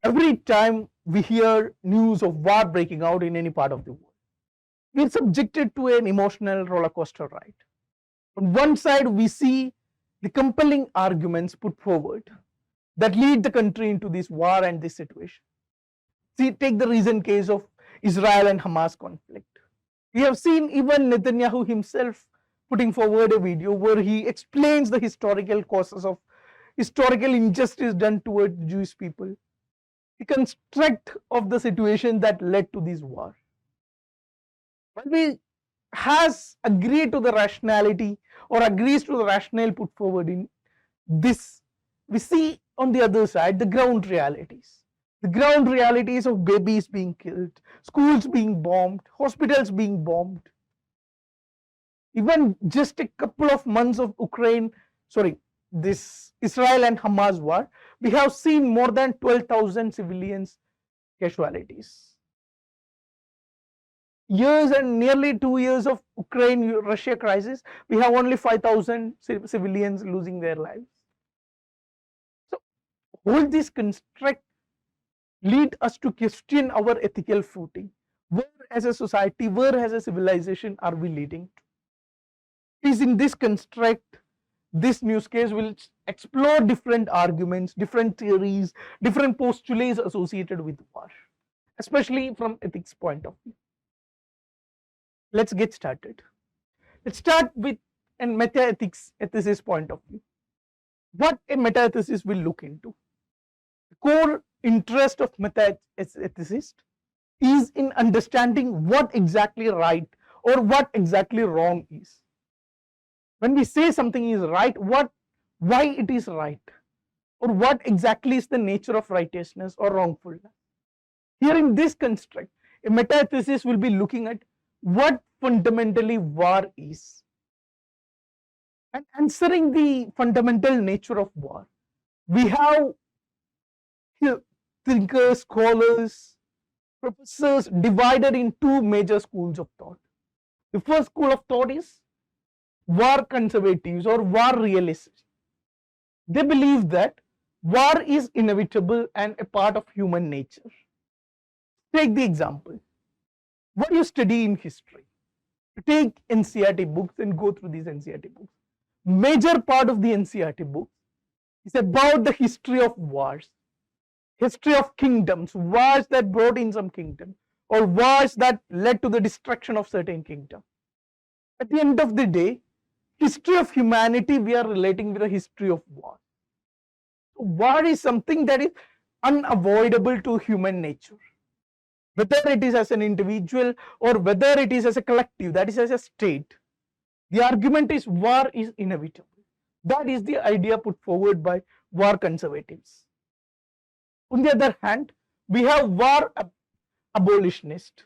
Every time we hear news of war breaking out in any part of the world, we're subjected to an emotional roller coaster ride. On one side, we see the compelling arguments put forward that lead the country into this war and this situation. See, take the recent case of Israel and Hamas conflict. We have seen even Netanyahu himself putting forward a video where he explains the historical causes of historical injustice done towards the Jewish people, the construct of the situation that led to this war. When we has agreed to the rationality or agrees to the rationale put forward in this, we see on the other side the ground realities. The ground realities of babies being killed, schools being bombed, hospitals being bombed. Even just a couple of months of this Israel and Hamas war, we have seen more than 12,000 civilians casualties. Years and nearly 2 years of Ukraine-Russia crisis, we have only 5,000 civilians losing their lives. So all these construct lead us to question our ethical footing. Where as a society, where as a civilization are we leading to? It is in this construct, this NewsKase will explore different arguments, different theories, different postulates associated with war, especially from ethics point of view. Let's get started. Let's start with a meta-ethicist point of view. What a meta-ethicist will look into. The core interest of meta-ethicist is in understanding what exactly right or what exactly wrong is. When we say something is right, why it is right, or what exactly is the nature of righteousness or wrongfulness. Here in this construct, a meta-ethicist will be looking at what fundamentally war is and answering the fundamental nature of war. We have here thinkers, scholars, professors divided in two major schools of thought. The first school of thought is war conservatives or war realists. They believe that war is inevitable and a part of human nature. Take the example. What you study in history, take NCERT books and go through these NCERT books. Major part of the NCERT book is about the history of wars, history of kingdoms, wars that brought in some kingdom, or wars that led to the destruction of certain kingdom. At the end of the day, history of humanity we are relating with the history of war. War is something that is unavoidable to human nature. Whether it is as an individual or whether it is as a collective, that is as a state, the argument is war is inevitable. That is the idea put forward by war conservatives. On the other hand, we have war abolitionists.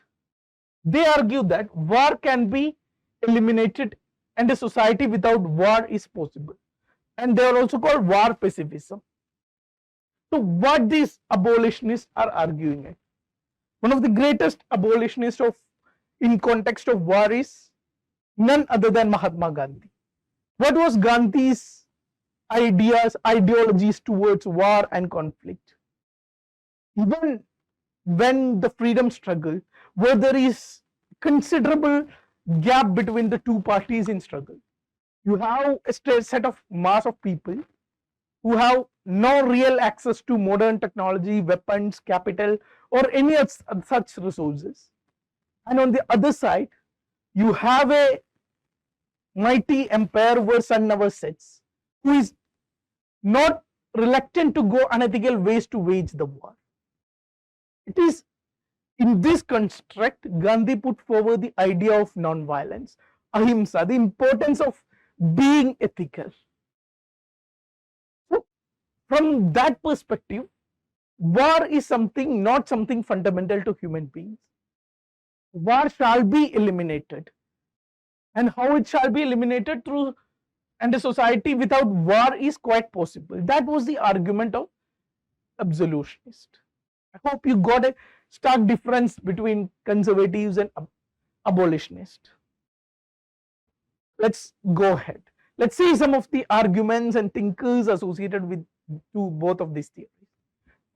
They argue that war can be eliminated and a society without war is possible. And they are also called war pacifism. So what these abolitionists are arguing at? One of the greatest abolitionists in context of war is none other than Mahatma Gandhi. What was Gandhi's ideologies towards war and conflict? Even when the freedom struggle, where there is considerable gap between the two parties in struggle, you have a set of mass of people who have no real access to modern technology, weapons, capital, or any such resources. And on the other side, you have a mighty empire where sun never sets, who is not reluctant to go unethical ways to wage the war. It is in this construct, Gandhi put forward the idea of non-violence, ahimsa, the importance of being ethical. So, from that perspective, war is not something fundamental to human beings. War shall be eliminated. And how it shall be eliminated through, and a society without war is quite possible. That was the argument of absolutionist. I hope you got a stark difference between conservatives and abolitionists. Let's go ahead. Let's see some of the arguments and thinkers associated with both of these theories.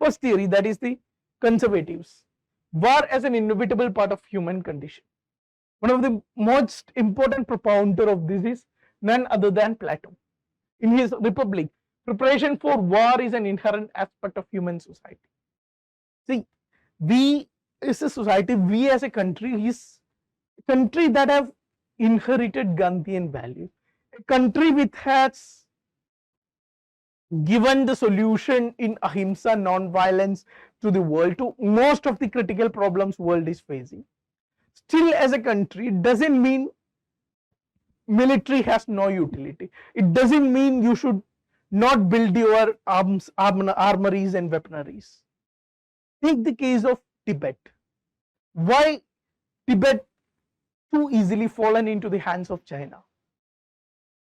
First theory, that is the conservatives. War as an inevitable part of human condition. One of the most important propounder of this is none other than Plato. In his Republic, preparation for war is an inherent aspect of human society. See, we as a society, we as a country is a country that have inherited Gandhian values. A country which has given the solution in ahimsa, non-violence to the world, to most of the critical problems world is facing. Still, as a country, it doesn't mean military has no utility. It doesn't mean you should not build your armories and weaponaries. Take the case of Tibet. Why Tibet too easily fallen into the hands of China?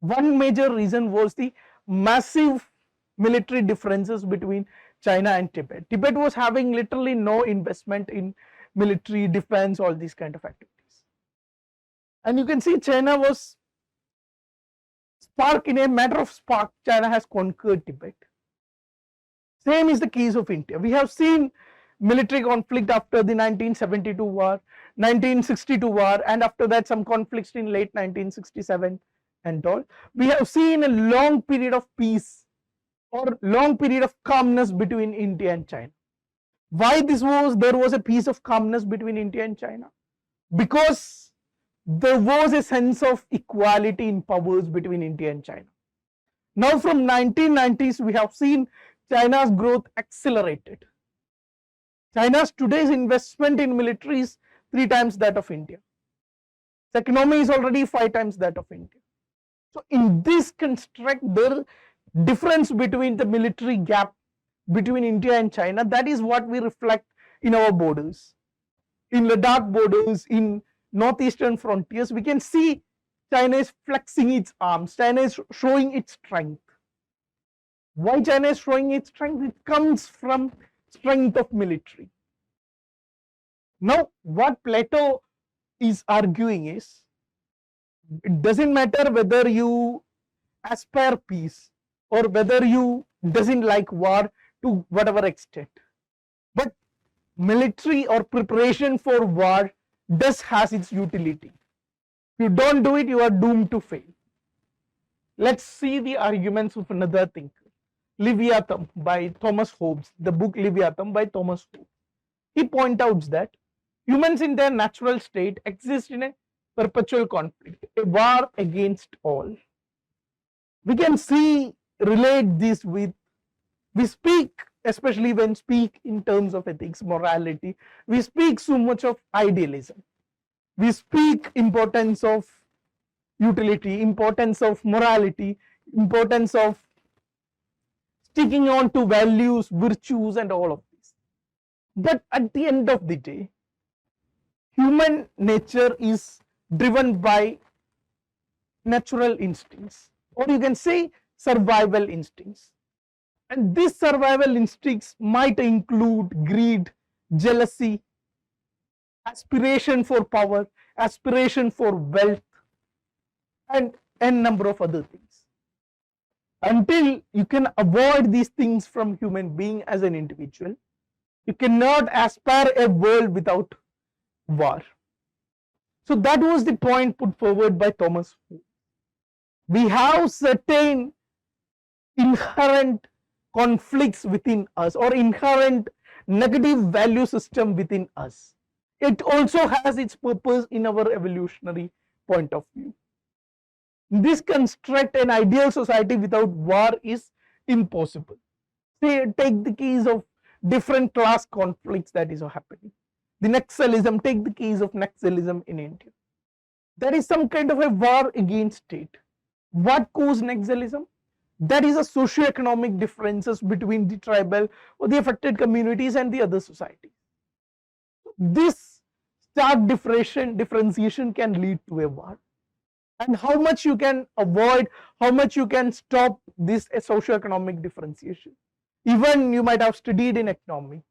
One major reason was the massive military differences between China and Tibet. Tibet was having literally no investment in military defense, all these kind of activities. And you can see China was spark, in a matter of spark, China has conquered Tibet. Same is the case of India. We have seen military conflict after the 1972 war, 1962 war, and after that some conflicts in late 1967 and all. We have seen a long period of peace or long period of calmness between India and China. Why there was a piece of calmness between India and China? Because there was a sense of equality in powers between India and China. Now from 1990s, we have seen China's growth accelerated. China's today's investment in military is 3 times that of India. Its economy is already 5 times that of India. So in this construct, the difference between the military gap between India and China, that is what we reflect in our borders. In Ladakh borders, in northeastern frontiers, we can see China is flexing its arms. China is showing its strength. Why China is showing its strength? It comes from strength of military. Now, what Plato is arguing is, it doesn't matter whether you aspire peace or whether you doesn't like war to whatever extent, but military or preparation for war does has its utility. If you don't do it, you are doomed to fail. Let's see the arguments of another thinker, Leviathan by Thomas Hobbes, the book Leviathan by Thomas Hobbes. He points out that humans in their natural state exist in a perpetual conflict, a war against all. We can relate this with, we speak, especially when speak in terms of ethics, morality, we speak so much of idealism. We speak importance of utility, importance of morality, importance of sticking on to values, virtues and all of this. But at the end of the day, human nature is driven by natural instincts, or you can say survival instincts. And these survival instincts might include greed, jealousy, aspiration for power, aspiration for wealth, and a number of other things. Until you can avoid these things from human being as an individual, you cannot aspire a world without war. So that was the point put forward by Thomas Hobbes. We have certain inherent conflicts within us or inherent negative value system within us. It also has its purpose in our evolutionary point of view. This construct an ideal society without war is impossible. Say, take the case of different class conflicts that is happening. The Naxalism, take the case of Naxalism in India. There is some kind of a war against state. What caused Naxalism? That is a socio-economic differences between the tribal or the affected communities and the other society. This stark differentiation can lead to a war. And how much you can avoid, how much you can stop this socio-economic differentiation. Even you might have studied in economy,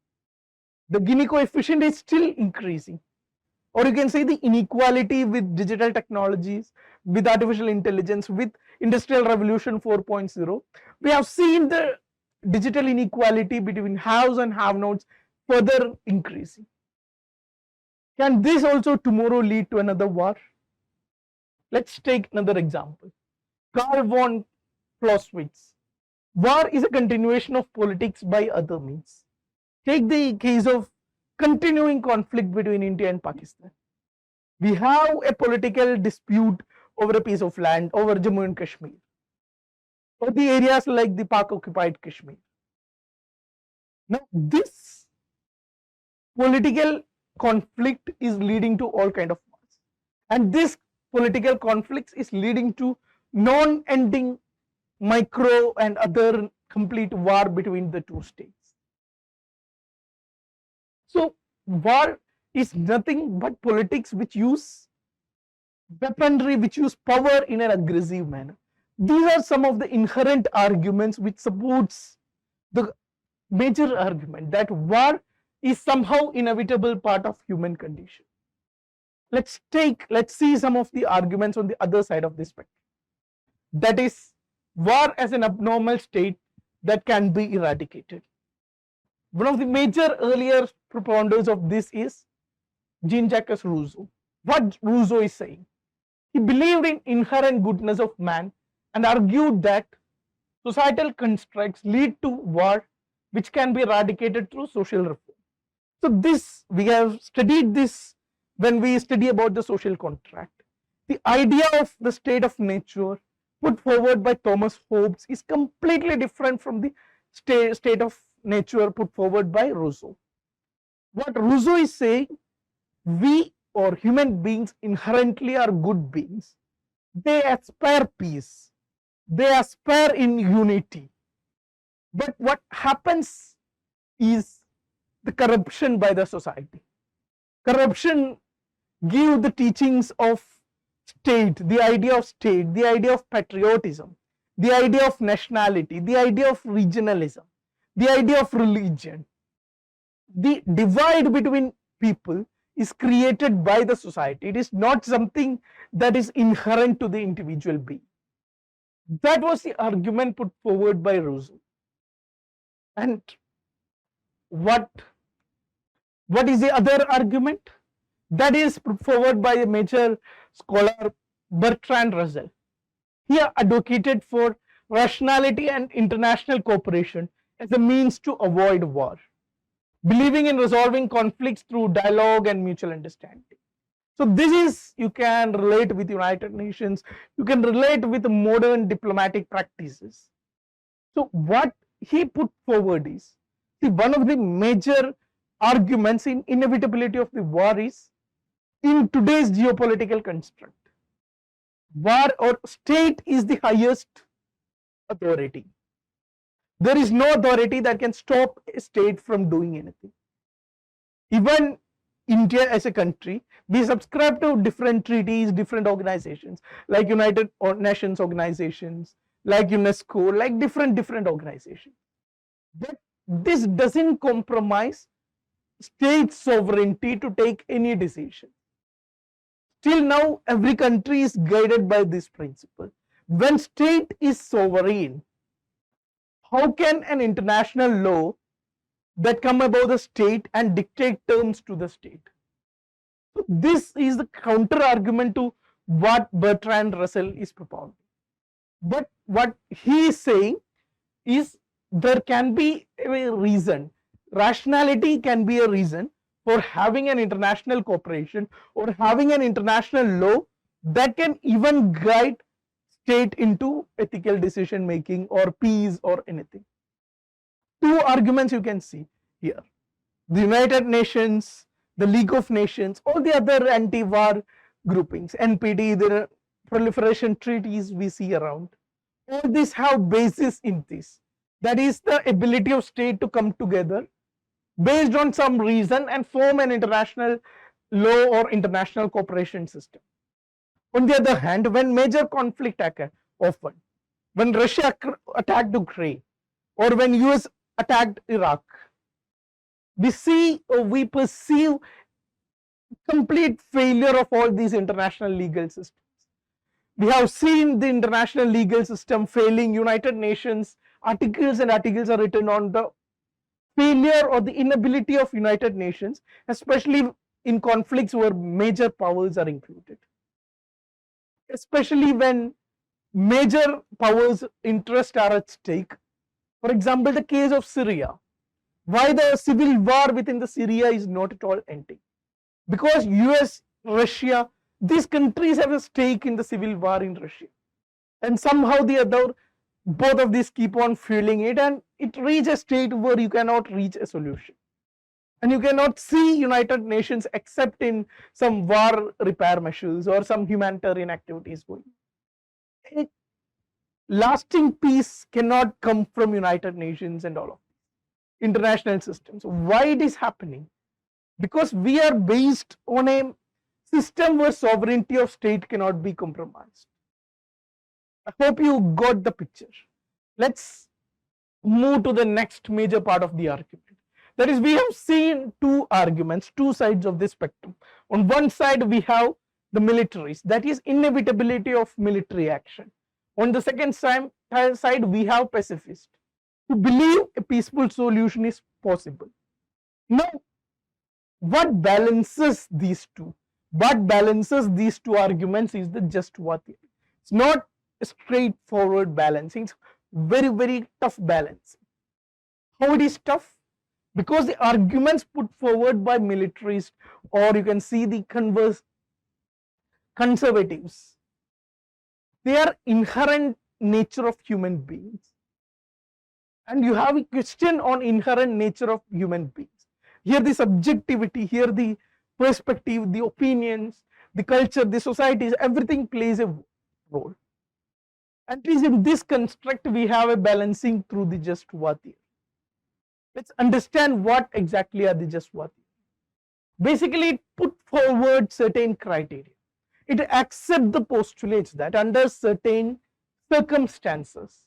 the Gini coefficient is still increasing. Or you can say the inequality with digital technologies, with artificial intelligence, with Industrial Revolution 4.0. We have seen the digital inequality between haves and have-nots further increasing. Can this also tomorrow lead to another war? Let's take another example. Karl von Clausewitz. War is a continuation of politics by other means. Take the case of continuing conflict between India and Pakistan. We have a political dispute over a piece of land, over Jammu and Kashmir, or the areas like the Pak-occupied Kashmir. Now, this political conflict is leading to all kind of wars, and this political conflicts is leading to non-ending micro and other complete war between the two states. So war is nothing but politics which use weaponry, which use power in an aggressive manner. These are some of the inherent arguments which supports the major argument that war is somehow inevitable part of human condition. Let's see some of the arguments on the other side of this spectrum. That is, war as an abnormal state that can be eradicated. One of the major earlier proponents of this is Jean-Jacques Rousseau. What Rousseau is saying? He believed in inherent goodness of man and argued that societal constructs lead to war which can be eradicated through social reform. So this, we have studied this when we study about the social contract. The idea of the state of nature put forward by Thomas Hobbes is completely different from the state of nature put forward by Rousseau. What Rousseau is saying, we or human beings inherently are good beings. They aspire peace. They aspire in unity. But what happens is the corruption by the society. Corruption gives the teachings of state, the idea of state, the idea of patriotism, the idea of nationality, the idea of regionalism, the idea of religion. The divide between people is created by the society. It is not something that is inherent to the individual being. That was the argument put forward by Rousseau. And what is the other argument? That is put forward by a major scholar, Bertrand Russell. He advocated for rationality and international cooperation as a means to avoid war, believing in resolving conflicts through dialogue and mutual understanding. So this is, you can relate with United Nations, you can relate with modern diplomatic practices. So what he put forward is, see, one of the major arguments in inevitability of the war is, in today's geopolitical construct, war or state is the highest authority. There is no authority that can stop a state from doing anything. Even India as a country, we subscribe to different treaties, different organizations, like United Nations organizations, like UNESCO, like different organizations. But this doesn't compromise state sovereignty to take any decision. Till now, every country is guided by this principle. When state is sovereign, how can an international law that come above the state and dictate terms to the state? So this is the counter argument to what Bertrand Russell is propounding. But what he is saying is, there can be a reason, rationality can be a reason for having an international cooperation or having an international law that can even guide state into ethical decision making or peace or anything. Two arguments you can see here. The United Nations, the League of Nations, all the other anti-war groupings, NPT, the proliferation treaties we see around, all these have basis in this. That is the ability of state to come together based on some reason and form an international law or international cooperation system. On the other hand, when major conflict occurred, often, when Russia attacked Ukraine or when US attacked Iraq, we see or we perceive complete failure of all these international legal systems. We have seen the international legal system failing, United Nations articles and articles are written on the failure or the inability of United Nations, especially in conflicts where major powers are included, especially when major powers' interests are at stake. For example, the case of Syria. Why the civil war within the Syria is not at all ending? Because US, Russia, these countries have a stake in the civil war in Russia. And somehow the other, both of these keep on fueling it, and it reaches a state where you cannot reach a solution. And you cannot see United Nations except in some war repair measures or some humanitarian activities going. A lasting peace cannot come from United Nations and all of international systems. Why it is happening? Because we are based on a system where sovereignty of state cannot be compromised. I hope you got the picture. Let's move to the next major part of the argument. That is, we have seen two arguments, two sides of the spectrum. On one side, we have the militaries, that is inevitability of military action. On the second side, we have pacifists who believe a peaceful solution is possible. Now, what balances these two? What balances these two arguments is the just war theory. It's not a straightforward balancing, it's very, very tough balancing. How it is tough? Because the arguments put forward by militarists, or you can see the conservatives, they are inherent nature of human beings. And you have a question on inherent nature of human beings. Here the subjectivity, here the perspective, the opinions, the culture, the societies, everything plays a role. At least in this construct, we have a balancing through the just war theory. Let's understand what exactly are the just war theory. Basically, it put forward certain criteria. It accepts the postulates that under certain circumstances,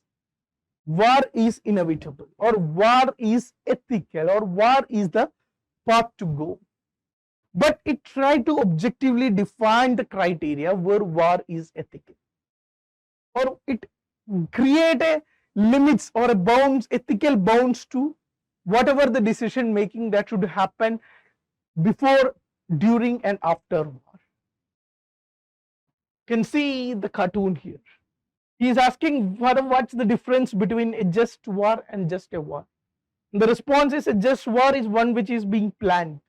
war is inevitable, or war is ethical, or war is the path to go. But it tried to objectively define the criteria where war is ethical, or it create a limits or a bounds, ethical bounds to whatever the decision making that should happen before, during, and after war. You can see the cartoon here. He is asking what's the difference between a just war and just a war. The response is a just war is one which is being planned,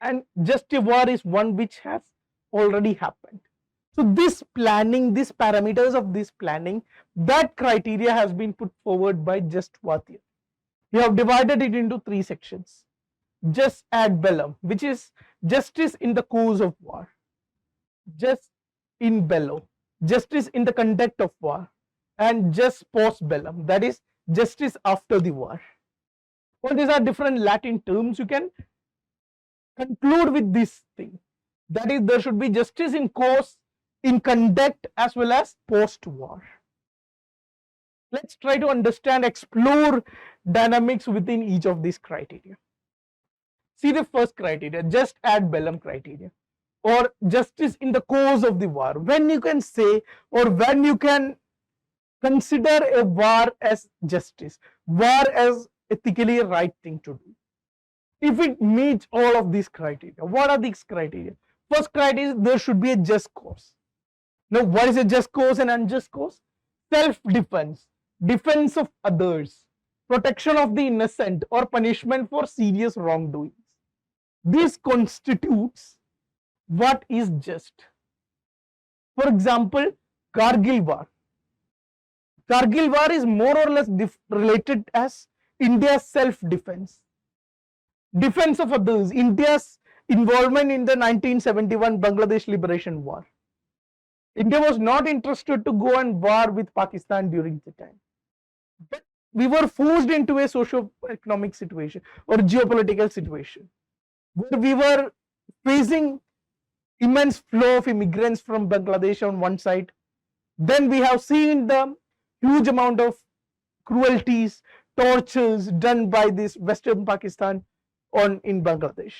and just a war is one which has already happened. So this planning, these parameters of this planning, that criteria has been put forward by just war theory. We have divided it into three sections. Jus ad bellum, which is justice in the course of war. Jus in bello, justice in the conduct of war. And jus post bellum, that is justice after the war. All these are different Latin terms. You can conclude with this thing. That is, there should be justice in course, in conduct, as well as post-war. Let's try to understand, explore dynamics within each of these criteria. See the first criteria, just ad bellum criteria, or justice in the course of the war. When you can say, or when you can consider a war as justice, war as ethically a right thing to do. If it meets all of these criteria, what are these criteria? First criteria, there should be a just cause. Now, what is a just cause and unjust cause? Self-defense, defense of others, protection of the innocent, or punishment for serious wrongdoings. This constitutes what is just. For example, Kargil war. Kargil war is more or less related as India's self-defense. Defense of others, India's involvement in the 1971 Bangladesh Liberation War. India was not interested to go and war with Pakistan during the time. But we were forced into a socio-economic situation or geopolitical situation where we were facing immense flow of immigrants from Bangladesh on one side. Then we have seen the huge amount of cruelties, tortures done by this Western Pakistan in Bangladesh.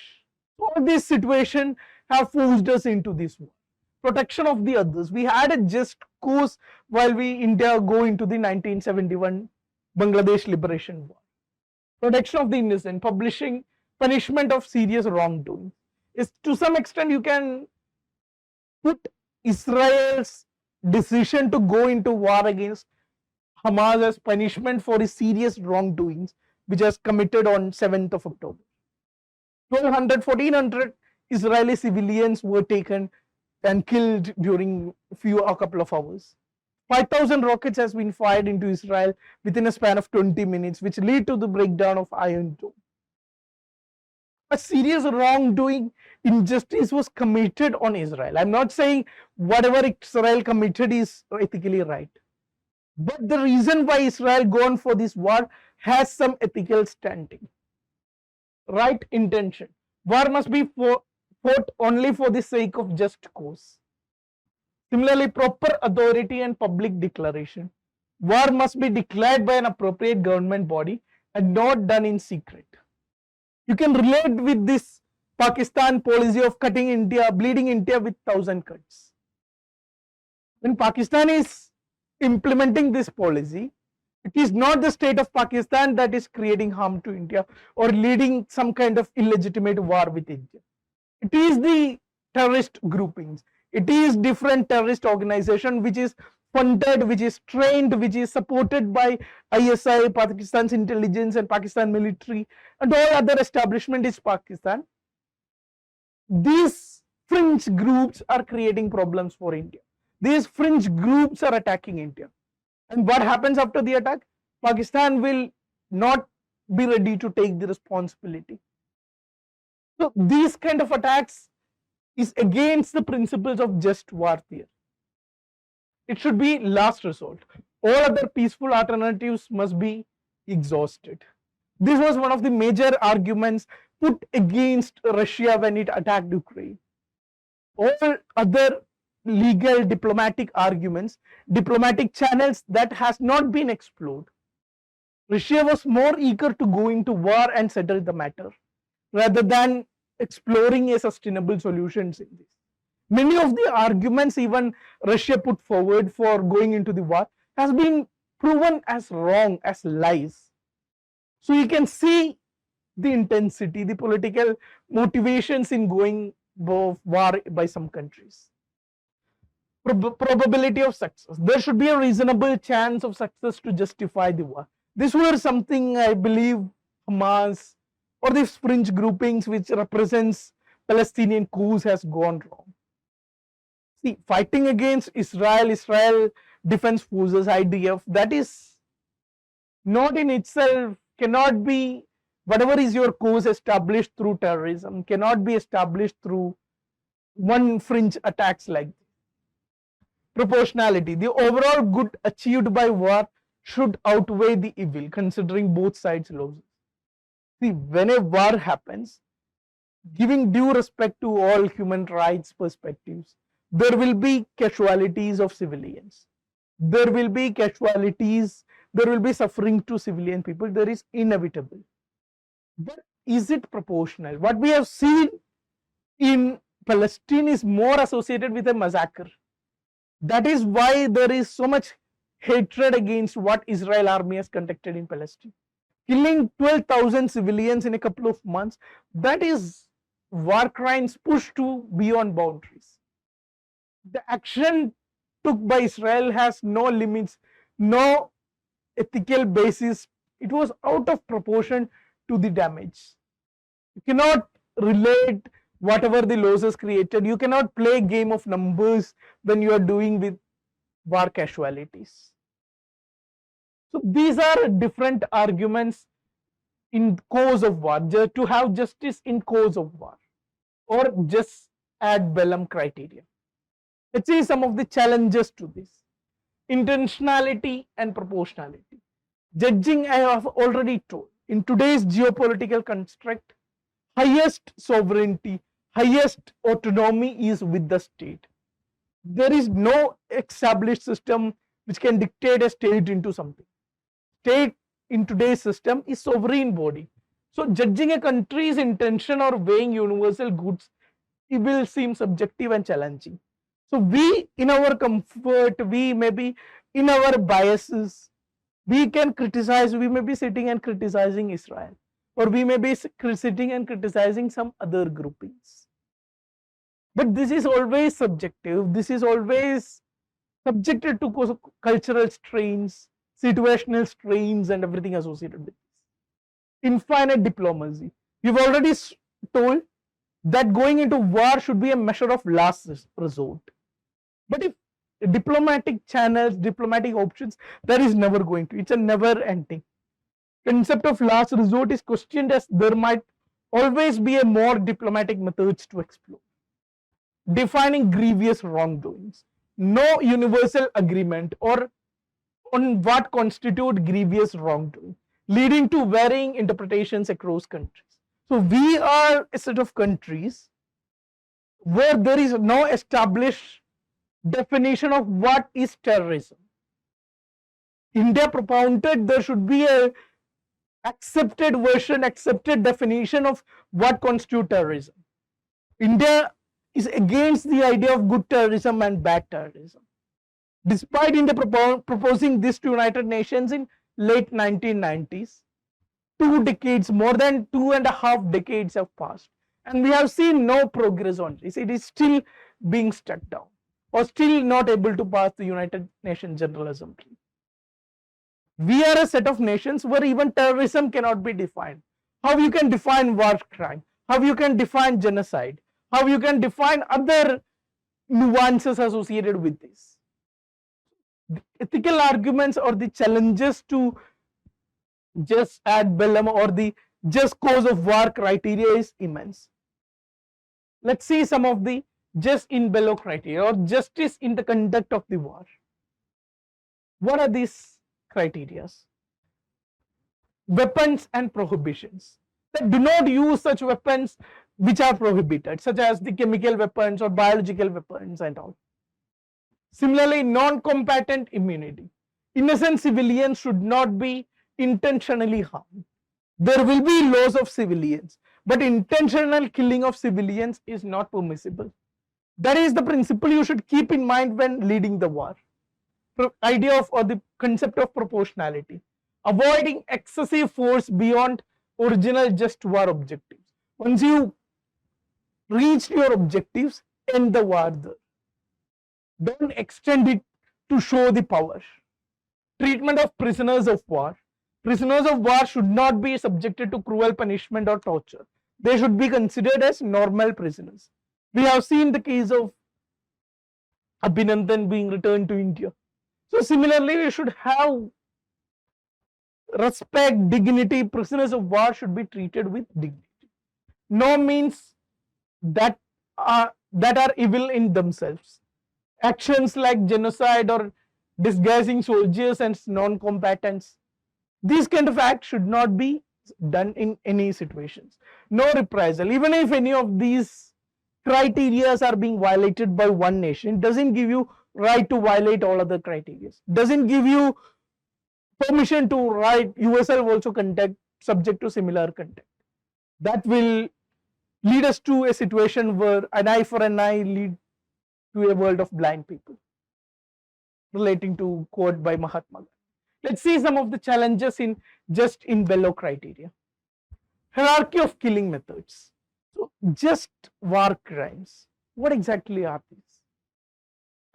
All these situations have forced us into this war. Protection of the others. We had a just cause while India go into the 1971 Bangladesh Liberation War. Protection of the innocent, publishing punishment of serious wrongdoing. Is to some extent you can put Israel's decision to go into war against Hamas as punishment for his serious wrongdoings, which was committed on 7th of October. 1,200, 1,400 Israeli civilians were taken and killed during a couple of hours. 5,000 rockets has been fired into Israel within a span of 20 minutes, which lead to the breakdown of Iron Dome. A serious wrongdoing, injustice was committed on Israel. I'm not saying whatever Israel committed is ethically right. But the reason why Israel gone for this war has some ethical standing. Right intention. War must be fought only for the sake of just cause. Similarly, proper authority and public declaration. War must be declared by an appropriate government body and not done in secret. You can relate with this Pakistan policy of cutting India, bleeding India with 1,000 cuts. When Pakistan is implementing this policy, it is not the state of Pakistan that is creating harm to India or leading some kind of illegitimate war with India. It is the terrorist groupings. It is different terrorist organization which is funded, which is trained, which is supported by ISI, Pakistan's intelligence and Pakistan military and all other establishment is Pakistan. These fringe groups are creating problems for India. These fringe groups are attacking India. And what happens after the attack? Pakistan will not be ready to take the responsibility. So these kind of attacks is against the principles of just war theory. It should be last resort. All other peaceful alternatives must be exhausted. This was one of the major arguments put against Russia when it attacked Ukraine. All other legal diplomatic arguments, diplomatic channels that has not been explored. Russia was more eager to go into war and settle the matter rather than exploring a sustainable solutions in this. Many of the arguments even Russia put forward for going into the war has been proven as wrong, as lies. So you can see the intensity, the political motivations in going war by some countries. Probability of success. There should be a reasonable chance of success to justify the war. This was something I believe Hamas or these fringe groupings which represents Palestinian cause has gone wrong. See, fighting against Israel Defense Forces, IDF, that is not in itself, cannot be, whatever is your cause established through terrorism, cannot be established through one fringe attacks like this. Proportionality. The overall good achieved by war should outweigh the evil, considering both sides' losses. See, when a war happens, giving due respect to all human rights perspectives, there will be casualties of civilians. There will be casualties, there will be suffering to civilian people, there is inevitable. But is it proportional? What we have seen in Palestine is more associated with a massacre. That is why there is so much hatred against what Israel army has conducted in Palestine. Killing 12,000 civilians in a couple of months, that is war crimes pushed to beyond boundaries. The action took by Israel has no limits, no ethical basis. It was out of proportion to the damage. You cannot relate whatever the losses created. You cannot play a game of numbers when you are doing with war casualties. So these are different arguments in cause of war, to have justice in cause of war, or just ad bellum criteria. Let's see some of the challenges to this. Intentionality and proportionality. Judging, I have already told, in today's geopolitical construct, highest sovereignty, highest autonomy is with the state. There is no established system which can dictate a state into something. State in today's system is sovereign body. So judging a country's intention or weighing universal goods, it will seem subjective and challenging. So we, in our comfort, we maybe in our biases, We can criticize, we may be sitting and criticizing Israel, or we may be sitting and criticizing some other groupings. But this is always subjective, this is always subjected to cultural strains, situational strains, and everything associated with this. Infinite diplomacy. We've already told that going into war should be a measure of last resort. But if diplomatic channels, diplomatic options, that is never going to, it's a never ending. Concept of last resort is questioned as there might always be a more diplomatic methods to explore. Defining grievous wrongdoings. No universal agreement or on what constitute grievous wrongdoing, leading to varying interpretations across countries. So we are a set of countries where there is no established definition of what is terrorism. India propounded there should be a accepted version, accepted definition of what constitutes terrorism. India is against the idea of good terrorism and bad terrorism. Despite India proposing this to United Nations in late 1990s, 2 decades, more than 2.5 decades have passed, and we have seen no progress on this. It is still being stuck down, or still not able to pass the United Nations General Assembly. We are a set of nations where even terrorism cannot be defined. How you can define war crime? How you can define genocide? How you can define other nuances associated with this? The ethical arguments or the challenges to just ad bellum or the just cause of war criteria is immense. Let's see some of the just in bello criteria or justice in the conduct of the war. What are these criteria? Weapons and prohibitions. That do not use such weapons which are prohibited, such as the chemical weapons or biological weapons and all. Similarly, non-combatant immunity. Innocent civilians should not be intentionally harmed. There will be laws of civilians, but intentional killing of civilians is not permissible. That is the principle you should keep in mind when leading the war. The idea of or the concept of proportionality. Avoiding excessive force beyond original just war objectives. Once you reach your objectives, end the war there. Don't extend it to show the power. Treatment of prisoners of war. Prisoners of war should not be subjected to cruel punishment or torture. They should be considered as normal prisoners. We have seen the case of Abhinandan being returned to India. So similarly, we should have respect, dignity. Prisoners of war should be treated with dignity. No means that are evil in themselves. Actions like genocide or disguising soldiers and non-combatants, these kind of acts should not be done in any situations. No reprisal. Even if any of these criteria are being violated by one nation, doesn't give you right to violate all other criteria. Doesn't give you permission to write yourself also conduct subject to similar conduct. That will lead us to a situation where an eye for an eye lead to a world of blind people, relating to quote by Mahatma Gandhi. Let's see some of the challenges in just in bello criteria. Hierarchy of killing methods. So just war crimes. What exactly are these?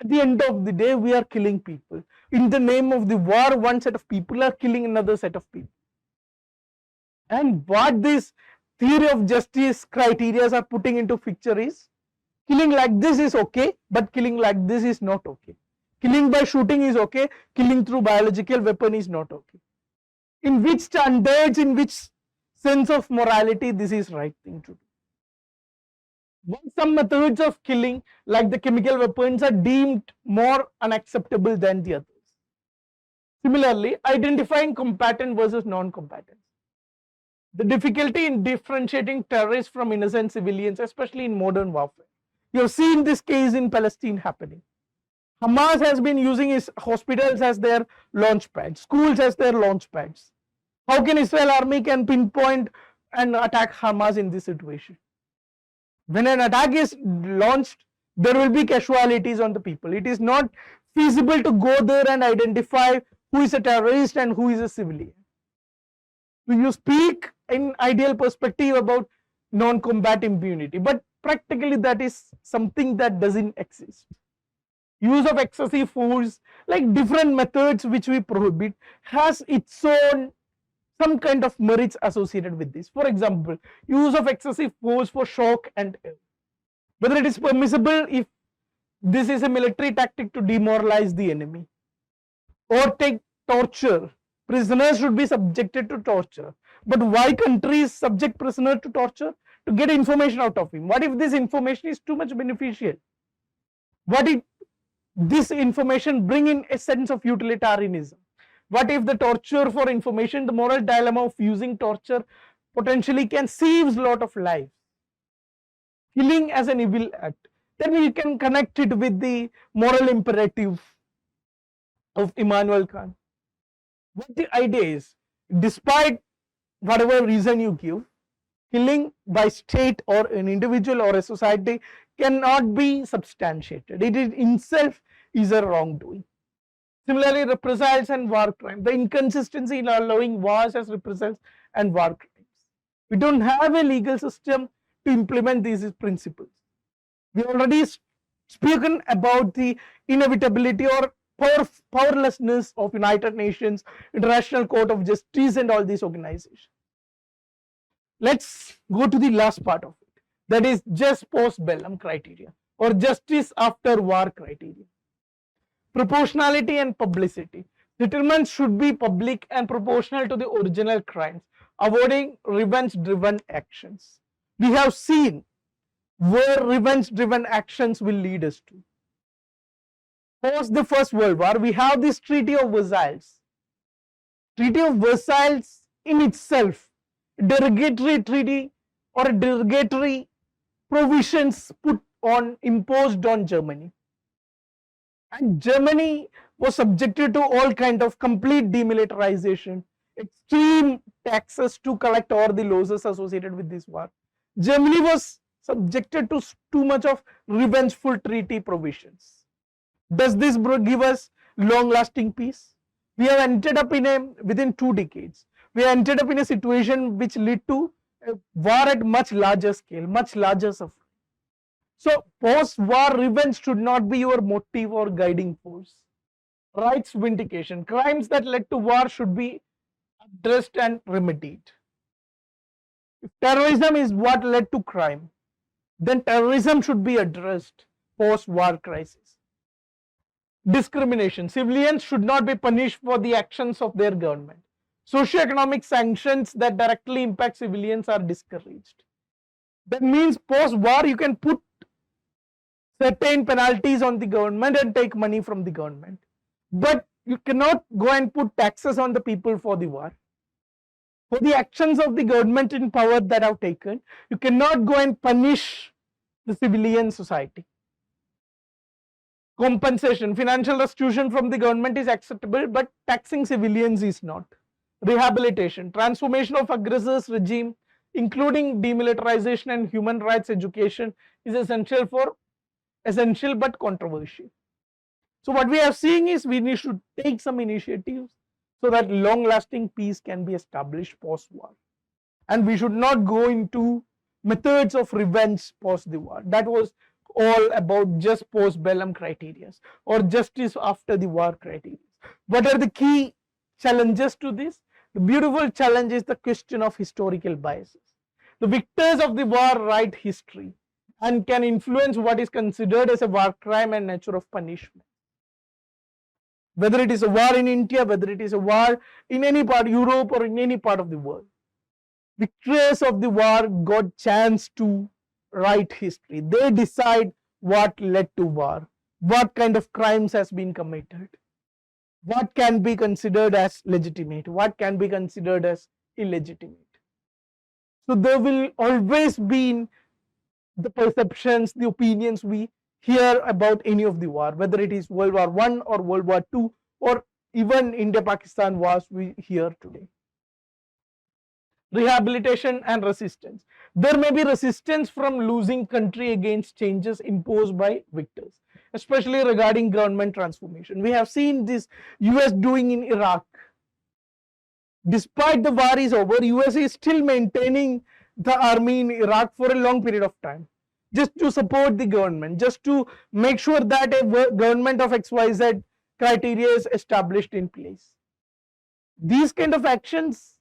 At the end of the day, we are killing people. In the name of the war, one set of people are killing another set of people. And what this theory of justice criteria are putting into picture is, killing like this is okay, but killing like this is not okay. Killing by shooting is okay, killing through biological weapon is not okay. In which standards, in which sense of morality this is right thing to do? Some methods of killing like the chemical weapons are deemed more unacceptable than the others. Similarly, identifying combatant versus non-combatants. The difficulty in differentiating terrorists from innocent civilians, especially in modern warfare. You have seen this case in Palestine happening. Hamas has been using its hospitals as their launch pads, schools as their launch pads. How can Israel army can pinpoint and attack Hamas in this situation? When an attack is launched, there will be casualties on the people. It is not feasible to go there and identify who is a terrorist and who is a civilian. So you speak in ideal perspective about non-combat impunity, but practically that is something that doesn't exist. Use of excessive force, like different methods which we prohibit, has its own some kind of merits associated with this. For example, use of excessive force for shock and awe. Whether it is permissible if this is a military tactic to demoralize the enemy. Or take torture. Prisoners should be subjected to torture. But why countries subject prisoner to torture? To get information out of him. What if this information is too much beneficial? What if this information bring in a sense of utilitarianism? What if the torture for information, the moral dilemma of using torture potentially can save a lot of lives? Killing as an evil act. Then we can connect it with the moral imperative of Immanuel Kant. What the idea is, despite whatever reason you give, killing by state or an individual or a society cannot be substantiated. It in itself is a wrongdoing. Similarly, reprisals and war crimes. The inconsistency in allowing wars as reprisals and war crimes. We don't have a legal system to implement these principles. We already spoken about the inevitability or powerlessness of United Nations, International Court of Justice and all these organizations. Let's go to the last part of it. That is just postbellum criteria or justice after war criteria. Proportionality and publicity. Settlements should be public and proportional to the original crimes, avoiding revenge-driven actions. We have seen where revenge-driven actions will lead us to. Post the First World War, we have this Treaty of Versailles. Treaty of Versailles in itself, derogatory treaty or derogatory provisions imposed on Germany. And Germany was subjected to all kind of complete demilitarization, extreme taxes to collect all the losses associated with this war. Germany was subjected to too much of revengeful treaty provisions. Does this give us long-lasting peace? We have ended up within 2 decades. We have ended up in a situation which led to a war at much larger scale, much larger suffering. So, post-war revenge should not be your motive or guiding force. Rights vindication, crimes that led to war should be addressed and remedied. If terrorism is what led to crime, then terrorism should be addressed post-war crisis. Discrimination, civilians should not be punished for the actions of their government. Socioeconomic sanctions that directly impact civilians are discouraged. That means post-war you can put certain penalties on the government and take money from the government. But you cannot go and put taxes on the people for the war. For the actions of the government in power that have taken, you cannot go and punish the civilian society. Compensation, financial restitution from the government is acceptable, but taxing civilians is not. Rehabilitation, transformation of aggressors regime, including demilitarization and human rights education, is essential but controversial. So what we are seeing is we need to take some initiatives so that long-lasting peace can be established post-war. And we should not go into methods of revenge post the war. That was all about just post-bellum criteria or justice after the war criteria. What are the key challenges to this? The beautiful challenge is the question of historical biases. The victors of the war write history and can influence what is considered as a war crime and nature of punishment. Whether it is a war in India, whether it is a war in any part of Europe or in any part of the world. Victors of the war got chance to write history. They decide what led to war, what kind of crimes has been committed, what can be considered as legitimate, what can be considered as illegitimate. So there will always be the perceptions, the opinions we hear about any of the war, whether it is World War I or World War II or even India-Pakistan wars we hear today. Rehabilitation and resistance. There may be resistance from losing country against changes imposed by victors, especially regarding government transformation. We have seen this US doing in Iraq. Despite the war is over, US is still maintaining the army in Iraq for a long period of time, just to support the government, just to make sure that a government of XYZ criteria is established in place. These kind of actions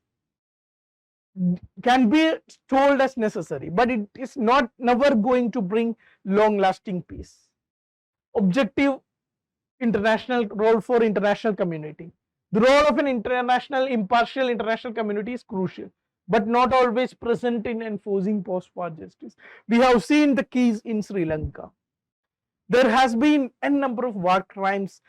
can be told as necessary, but it is never going to bring long-lasting peace. Objective international role for international community. The role of an impartial international community is crucial, but not always present in enforcing post-war justice. We have seen the case in Sri Lanka. There has been a number of war crimes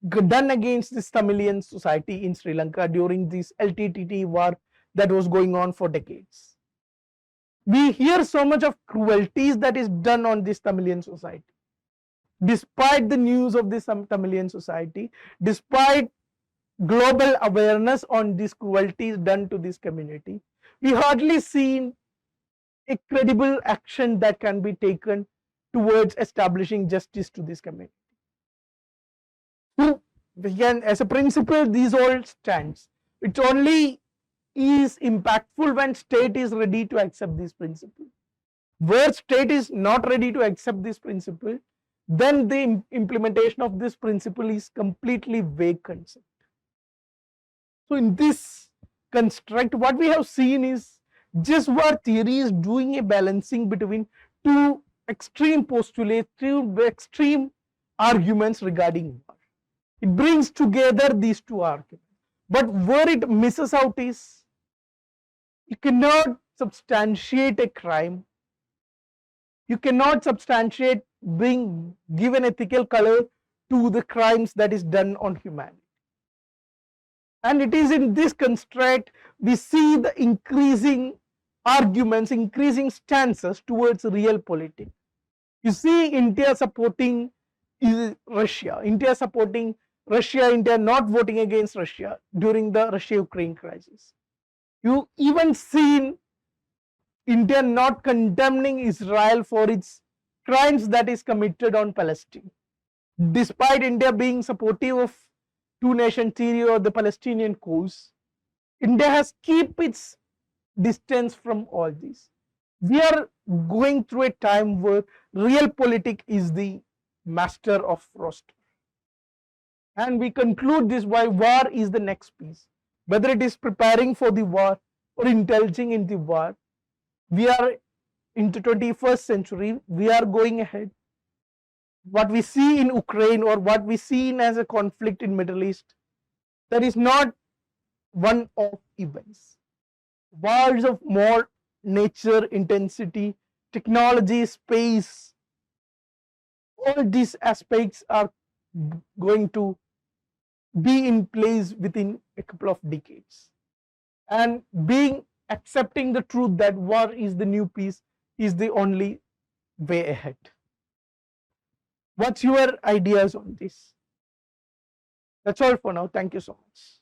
done against this Tamilian society in Sri Lanka during this LTTE war that was going on for decades. We hear so much of cruelties that is done on this Tamilian society. Despite the news of this Tamilian society, despite global awareness on these cruelties done to this community, we hardly seen a credible action that can be taken towards establishing justice to this community. So, again, as a principle, these all stands. It only is impactful when state is ready to accept this principle. Where state is not ready to accept this principle, then the implementation of this principle is completely vague concept. So in this construct, what we have seen is just war theory is doing a balancing between two extreme postulates, two extreme arguments regarding war. It brings together these two arguments. But where it misses out is, you cannot substantiate a crime. You cannot substantiate being given ethical color to the crimes that is done on humanity. And it is in this construct we see the increasing arguments, increasing stances towards realpolitik. You see India supporting Russia, India supporting Russia, India not voting against Russia during the Russia-Ukraine crisis. You even seen India not condemning Israel for its crimes that is committed on Palestine. Despite India being supportive of two-nation theory or the Palestinian cause, India has kept its distance from all this. We are going through a time where realpolitik is the master of roster. And we conclude this by war is the next piece. Whether it is preparing for the war or indulging in the war, we are into 21st century, we are going ahead. What we see in Ukraine or what we see as a conflict in Middle East, that is not one-off events. Wars of more nature, intensity, technology, space, all these aspects are going to be in place within a couple of decades. And accepting the truth that war is the new peace is the only way ahead. What's your ideas on this? That's all for now. Thank you so much.